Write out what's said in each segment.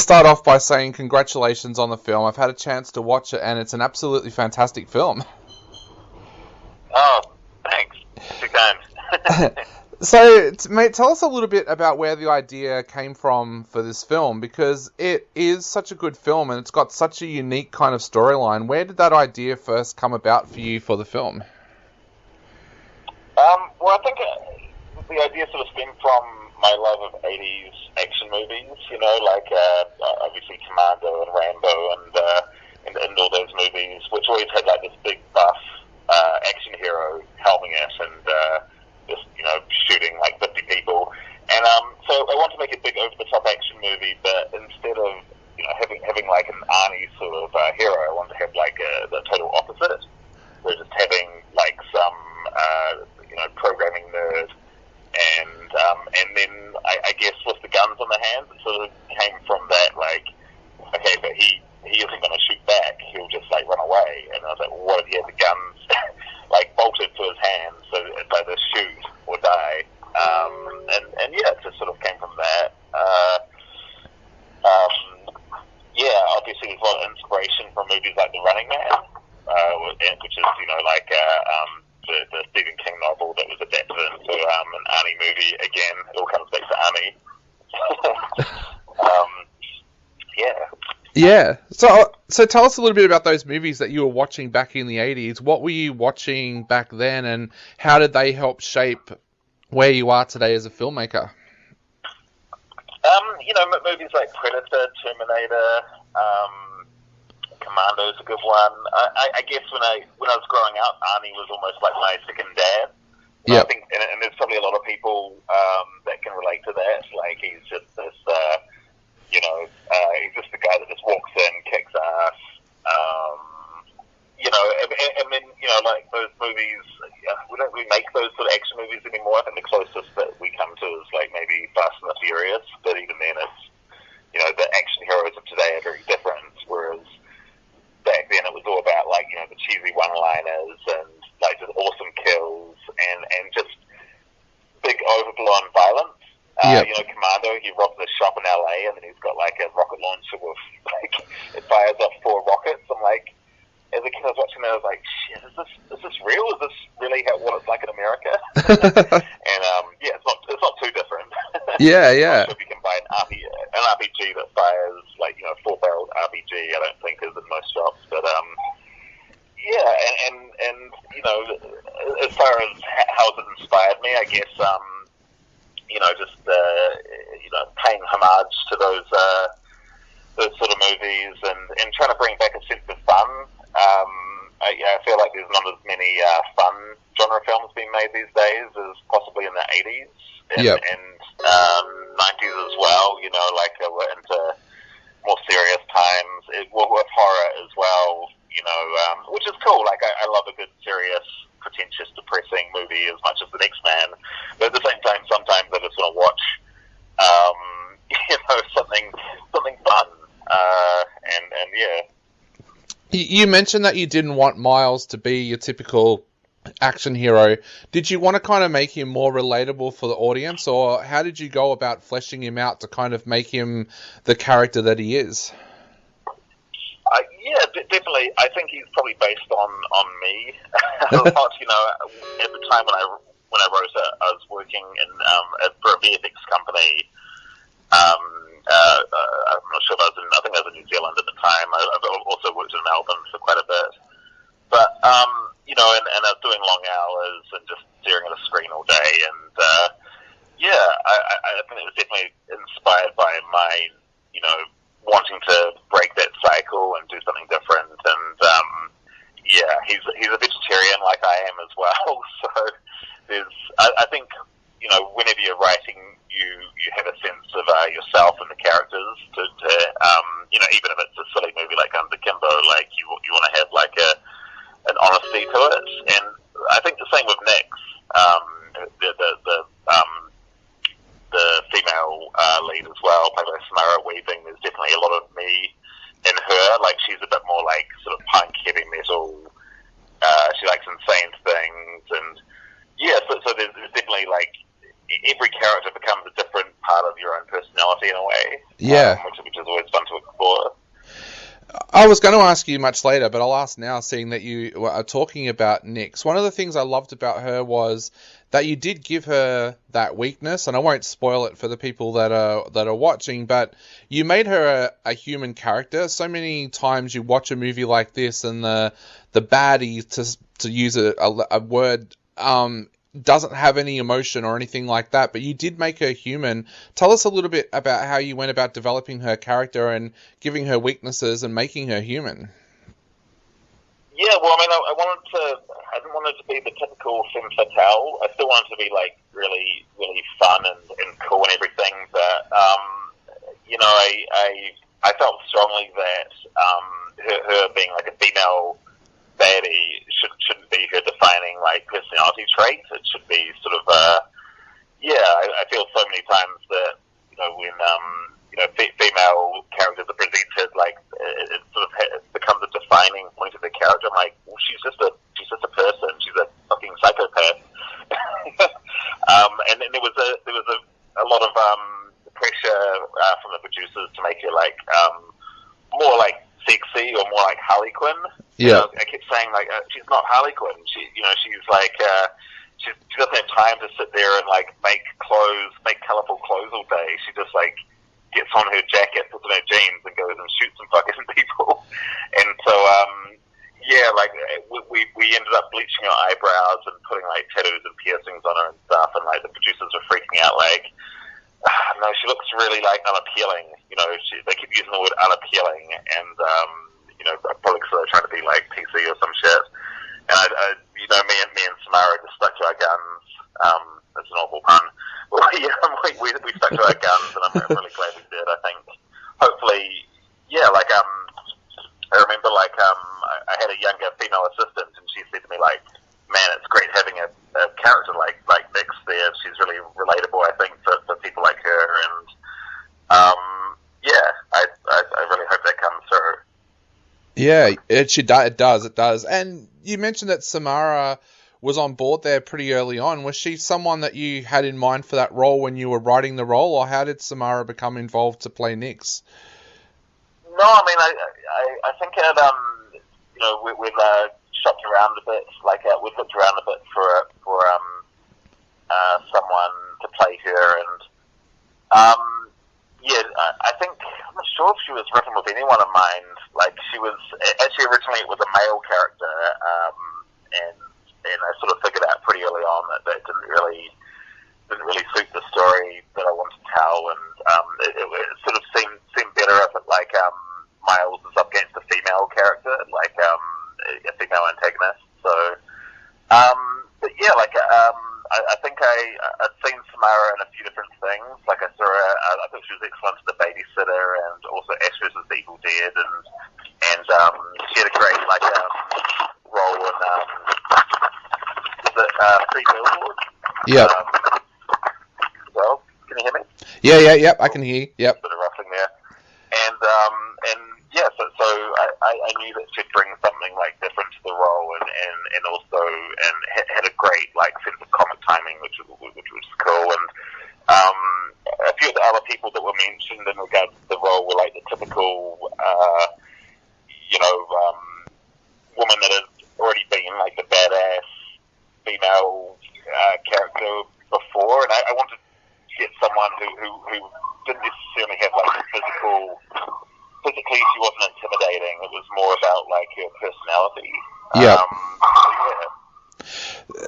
start off by saying congratulations on the film. I've had a chance to watch it, and it's an absolutely fantastic film. Oh, thanks. Too kind. So, mate, tell us a little bit about where the idea came from for this film, because it is such a good film, and it's got such a unique kind of storyline. Where did that idea first come about for you for the film? Well, I think the idea sort of stemmed from my love of 80s action movies, like obviously Commando and Rambo and all those movies, which always had like this big buff action hero helming it and just, shooting like 50 people. And so I wanted to make a big over-the-top action movie, but instead of having like an Arnie sort of hero, I wanted to have like the total opposite. We're just having like some programming nerd, and then I guess with the guns on the hands, it sort of came from that, like, okay, but he isn't going to shoot back, he'll just like run away. And I was like, well, what if he had the guns like bolted to his hands, so it's either shoot or die. And yeah, it just sort of came from that. Obviously there's a lot of inspiration from movies like The Running Man, which is like the Stephen King novel that was adapted into an Arnie movie. Again, it all comes back to Arnie. Yeah. So tell us a little bit about those movies that you were watching back in the 80s. What were you watching back then, and how did they help shape where you are today as a filmmaker? Movies like Predator, Terminator, Commando's a good one. I guess when I was growing up, Arnie was almost like my second dad. Yeah. I think, and there's probably a lot of people that can relate to that. Like, he's just this, he's just the guy that just walks in, kicks ass. And then like those movies, we don't really make those sort of action movies anymore. I think the closest that we come to is like maybe Fast and the Furious, but even then it's, the action heroes of today are very different, whereas back then it was all about like, the cheesy one-liners and like just awesome kills and just big overblown violence. Commando, he robs a shop in LA and then he's got like a rocket launcher with like, it fires off 4 rockets. I'm like, as a kid I was watching that, I was like, shit, is this real? Is this really what it's like in America? And it's not too different. Yeah. I'm not sure if you can buy an RPG that fires like 4-barreled RPG. I don't think is in most shops, but as far as how it inspired me, I guess just paying homage to those sort of movies and trying to bring back a sense of fun. I feel like there's not as many fun genre films being made these days as possibly in the 80s and 90s as well. We're into more serious times. With horror as well, which is cool. Like, I love a good, serious, pretentious, depressing movie as much as The Next Man. But at the same time, sometimes I just want to watch, something fun. And yeah. You mentioned that you didn't want Miles to be your typical action hero. Did you want to kind of make him more relatable for the audience, or how did you go about fleshing him out to kind of make him the character that he is? Definitely. I think he's probably based on me. A lot, at the time when I wrote it, I was working for a VFX company. I'm not sure if I think I was in New Zealand at the time. I've also worked in Melbourne for quite a bit. But, and I was doing long hours and just staring at a screen all day. And, I think it was definitely inspired by my, wanting to break that cycle and do something different. And, he's a vegetarian like I am as well. So I think, whenever you're writing, you have a sense of yourself and the characters to even if it's a silly movie like Guns Akimbo, like you want to have like an honesty to it. And I think the same with Nix, the female lead as well, played by Samara Weaving. There's definitely a lot of me in her. Like, she's a bit more like sort of punk, heavy metal. She likes insane things, and so there's definitely like every character becomes a different part of your own personality in a way. Yeah. Which is always fun I was going to ask you much later, but I'll ask now, seeing that you are talking about Nyx. One of the things I loved about her was that you did give her that weakness, and I won't spoil it for the people that are watching, but you made her a human character. So many times you watch a movie like this, and the baddie, to use a word, doesn't have any emotion or anything like that, but you did make her human. Tell us a little bit about how you went about developing her character and giving her weaknesses and making her human. Yeah, well, I mean, I didn't want it to be the typical femme fatale. I still wanted to be, like, really, really fun and cool and everything, but, you know, I felt strongly that her being, like, a female baddie shouldn't be her defining, like, personality traits. It should be sort of I feel so many times that, you know, when female characters are presented, like, it sort of becomes a defining point of the character. I'm like, well, she's just a person. She's a fucking psychopath. And then there was a lot of pressure from the producers to make her, like, more like sexy or more like Harley Quinn. Yeah. I kept saying, like, she's not Harley Quinn. She's like, she doesn't have time to sit there and, like, make colourful clothes all day. She just, like, gets on her jacket, puts on her jeans, and goes and shoots some fucking people. And so, like, we ended up bleaching her eyebrows and putting, like, tattoos and piercings on her and stuff, and, like, the producers were freaking out, like, no, she looks really, like, unappealing. You know, they keep using the word unappealing, and, you know, probably because they're trying to be, like, PC or some shit. And, you know, me and Samara just stuck to our guns. It's an awful pun. We stuck to our guns, and I'm really glad we did. I think, hopefully, like, I remember, like, I had a younger female assistant, and she said to me, like, man, it's great having a character like Nyx there. She's really relatable, I think, for people like her, and I really hope that comes through. Yeah, it does. And you mentioned that Samara was on board there pretty early on. Was she someone that you had in mind for that role when you were writing the role, or how did Samara become involved to play Nyx? No, I mean, I think it, you know, we've shopped around a bit, like, we've looked around a bit for someone to play her, and I think, I'm not sure if she was written with anyone in mind. Like, she was actually, originally it was a male character, and I sort of figured out pretty early on that didn't really suit the story that I wanted to tell, and it sort of seemed better if it, like, Miles is up against a female character, like, a female antagonist. So, but yeah, like, I think I'd seen Samara in a few different things. Like, I saw her, I think she was excellent as the babysitter, and also Ash vs. the Evil Dead, and she had a great, like, role in Three Billboards. Yeah. Well, can you hear me? Yeah, I can hear you. Yep. Bit of ruffling there. And yeah, so I knew that she'd bring something, like, different to the role, and also had a great, like, sense of comic timing, which was cool. And a few of the other people that were mentioned in regards to the role were, like, the typical, you know, woman that has already been, like, the badass female character before, and I wanted to get someone who didn't necessarily have, like, physically she wasn't intimidating. It was more about, like, her personality. Yeah.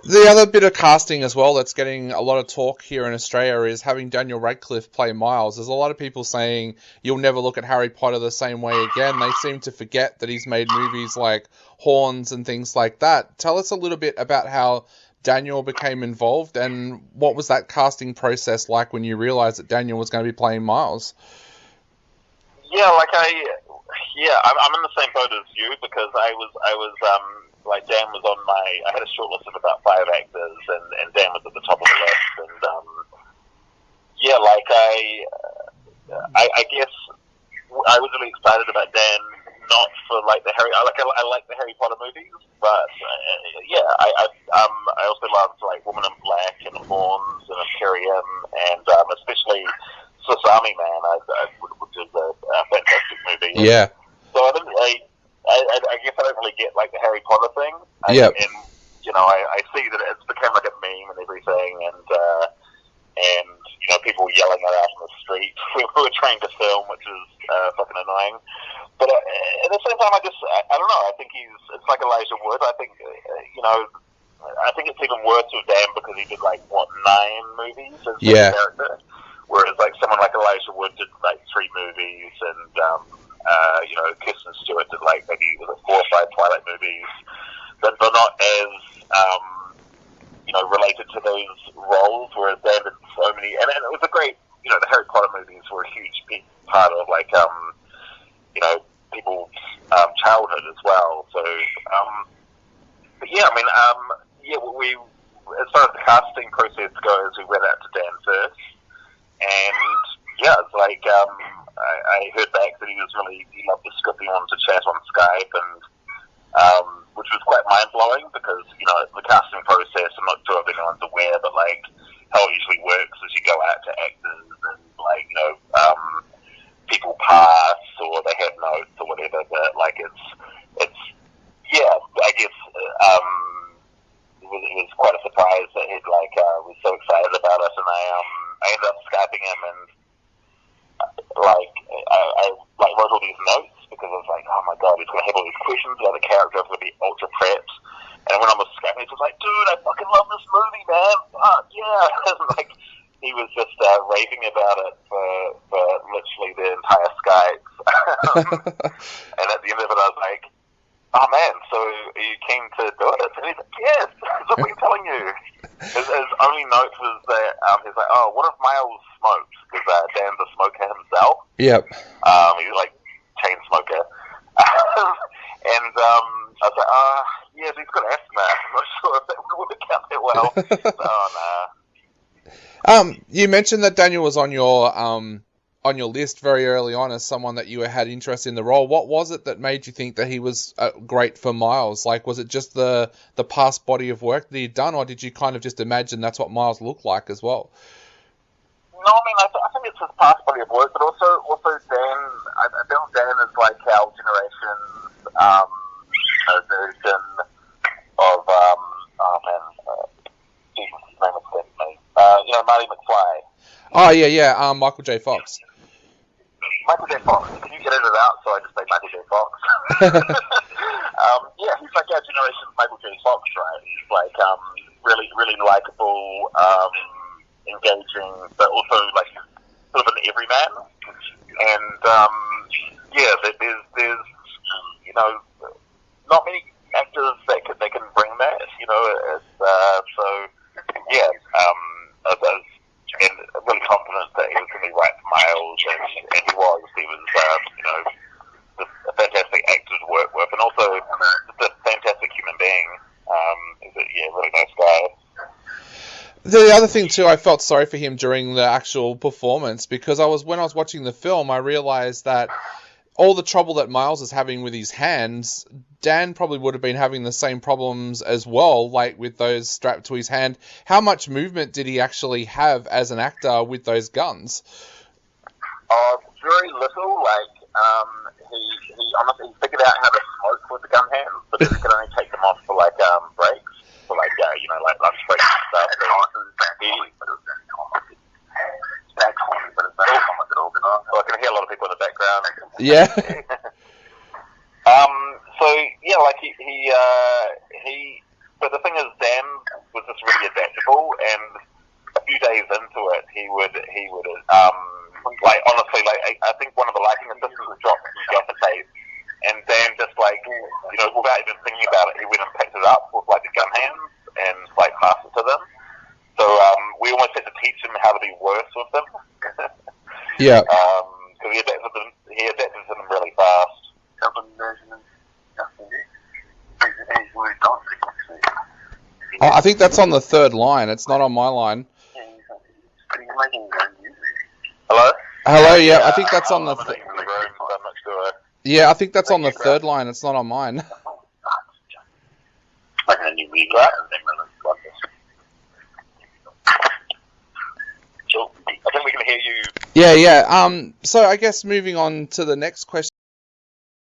The other bit of casting as well that's getting a lot of talk here in Australia is having Daniel Radcliffe play Miles. There's a lot of people saying you'll never look at Harry Potter the same way again. They seem to forget that he's made movies like Horns and things like that. Tell us a little bit about how Daniel became involved, and what was that casting process like when you realised that Daniel was going to be playing Miles? Yeah, like, I'm in the same boat as you, because I was like, Dan was on I had a short list of about 5 actors, and Dan was at the top of the list, and yeah, like, I guess I was really excited about Dan, not for, like, I like the Harry Potter movies, but I also loved, like, Woman in Black and Horns and Imperium, and especially Swiss Army Man, which is a fantastic movie. Yeah. So I didn't really I guess I don't really get like the Harry Potter thing. Yep. And I see that it's become like a meme and everything, and people yelling it out on the street. We were trying to film, which is fucking annoying. But at the same time, I don't know. I think it's like Elijah Wood. I think I think it's even worse with Dan because he did 9 movies as a character, whereas someone like Elijah Wood did 3 movies, and Kirsten Stewart did maybe 4 or 5 Twilight movies, but they're not as related to those roles. Whereas Dan did so many, and it was a great, the Harry Potter movies were a huge big part of people's childhood as well. So, but yeah, I mean, we as far as the casting process goes, we went out to Dan first, and it's I heard back that he loved the script, he wanted to chat on Skype, and which was quite mind blowing because the casting process, I'm not sure if anyone's aware, but how it usually works is you go out to actors and people pass or they have notes or whatever, but it's I guess it was quite a surprise that he'd was so excited about it, and I ended up Skyping him, and I wrote all these notes because I was like, oh my god, he's going to have all these questions about the character, it's going to be ultra prepped. And when I was Skyping, he was like, dude, I fucking love this movie, man. Fuck yeah. And he was just raving about it for literally the entire Skype. And at the end of it, I was like, oh man, so are you keen to do it? And he's like, yes, that's what we're telling you. His only note was that he's like, oh, what if Miles smokes? Because Dan's a smoker himself. Yep. He's chain smoker. And I was like, yeah, he's got asthma. I'm not sure if that would work out that well. Oh, nah. You mentioned that Daniel was on your list very early on as someone that you had interest in the role. What was it that made you think that he was great for Miles? Was it just the past body of work that he'd done, or did you kind of just imagine that's what Miles looked like as well? No, I mean, I think it's his past body of work, but also Dan. I feel Dan is our generation's version of Jesus, his name escapes me. Marty McFly. Oh yeah, Michael J. Fox. Michael J. Fox. Can you get it out? So I just say Michael J. Fox. He's our generation's Michael J. Fox, right? He's really, really likable, engaging, but also sort of an everyman. And there's not many actors that can bring that. I was really confident that he was going to be right for Miles, and he was. He was, just a fantastic actor to work with, and also just a fantastic human being. He's a really nice guy. The other thing too, I felt sorry for him during the actual performance because when I was watching the film, I realized that all the trouble that Miles is having with his hands, Dan probably would have been having the same problems as well, with those strapped to his hand. How much movement did he actually have as an actor with those guns? Very little. He honestly figured out how to smoke with the gun hands, but he could only take them off for breaks, for lunch breaks and stuff. So I can hear a lot of people in the background. Yeah. But the thing is, Dan was just really adaptable, and a few days into it, he would honestly, I think one of the lighting assistants would drop some gaffer tape, and Dan just without even thinking about it, he went and picked it up with the gun hands and passed it to them. So we almost had to teach him how to be worse with them. Yeah. Because he adapted to them really fast. I think that's on the third line. It's not on my line. Hello? Hello, yeah, I think that's on the... I'm not sure. Yeah, I think that's on the third line. It's not on mine. Making a new read, right? I think we can hear you. Yeah. So I guess moving on to the next question.